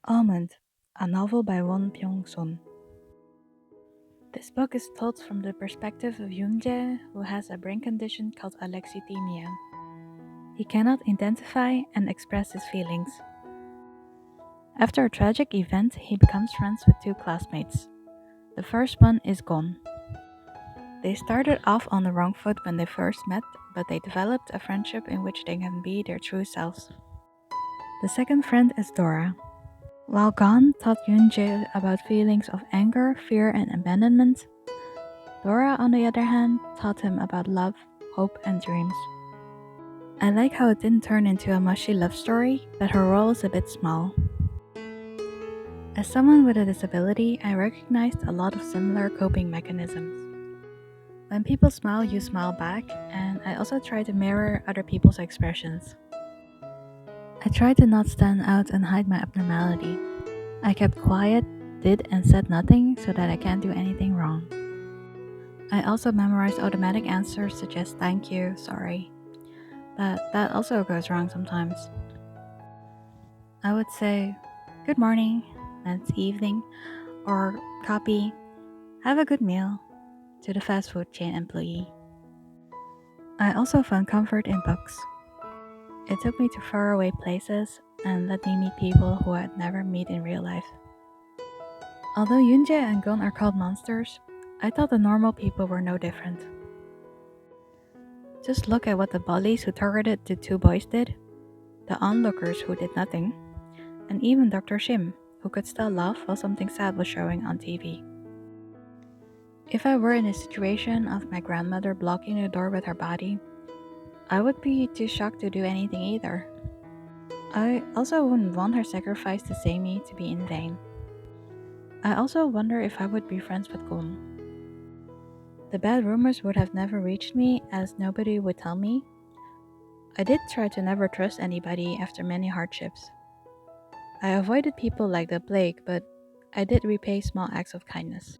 Almond, a novel by Won Pyung Sohn. This book is told from the perspective of Yoon-jae, who has a brain condition called alexithymia. He cannot identify and express his feelings. After a tragic event, he becomes friends with two classmates. The first one is Gon. They started off on the wrong foot when they first met, but they developed a friendship in which they can be their true selves. The second friend is Dora. While Gon taught Yoon-jae about feelings of anger, fear, and abandonment, Dora, on the other hand, taught him about love, hope, and dreams. I like how it didn't turn into a mushy love story, but her role is a bit small. As someone with a disability, I recognized a lot of similar coping mechanisms. When people smile, you smile back, and I also try to mirror other people's expressions. I tried to not stand out and hide my abnormality. I kept quiet, did and said nothing so that I can't do anything wrong. I also memorized automatic answers such as thank you, sorry, but that also goes wrong sometimes. I would say good morning, that's evening, or copy, have a good meal, to the fast food chain employee. I also found comfort in books. It took me to faraway places and let me meet people who I'd never meet in real life. Although Yoon-jae and Gon are called monsters, I thought the normal people were no different. Just look at what the bullies who targeted the two boys did, the onlookers who did nothing, and even Dr. Shim, who could still laugh while something sad was showing on TV. If I were in a situation of my grandmother blocking the door with her body, I would be too shocked to do anything either. I also wouldn't want her sacrifice to save me to be in vain. I also wonder if I would be friends with Gon. The bad rumors would have never reached me as nobody would tell me. I did try to never trust anybody after many hardships. I avoided people like the plague, but I did repay small acts of kindness.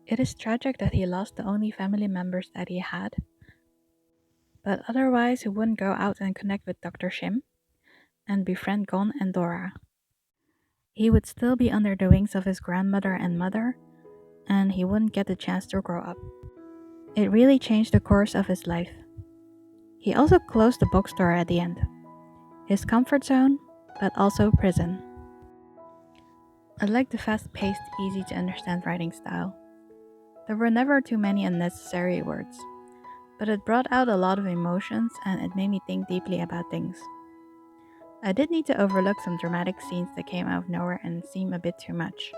It is tragic that he lost the only family members that he had, but otherwise he wouldn't go out and connect with Dr. Shim and befriend Gon and Dora. He would still be under the wings of his grandmother and mother, and he wouldn't get the chance to grow up. It really changed the course of his life. He also closed the bookstore at the end. His comfort zone, but also prison. I like the fast-paced, easy-to-understand writing style. There were never too many unnecessary words, but it brought out a lot of emotions and it made me think deeply about things. I did need to overlook some dramatic scenes that came out of nowhere and seemed a bit too much.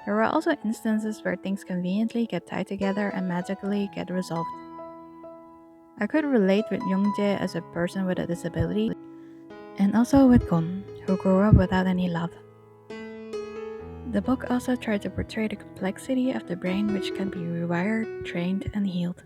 There were also instances where things conveniently get tied together and magically get resolved. I could relate with Yoon-jae as a person with a disability, and also with Gon, who grew up without any love. The book also tried to portray the complexity of the brain which can be rewired, trained, and healed.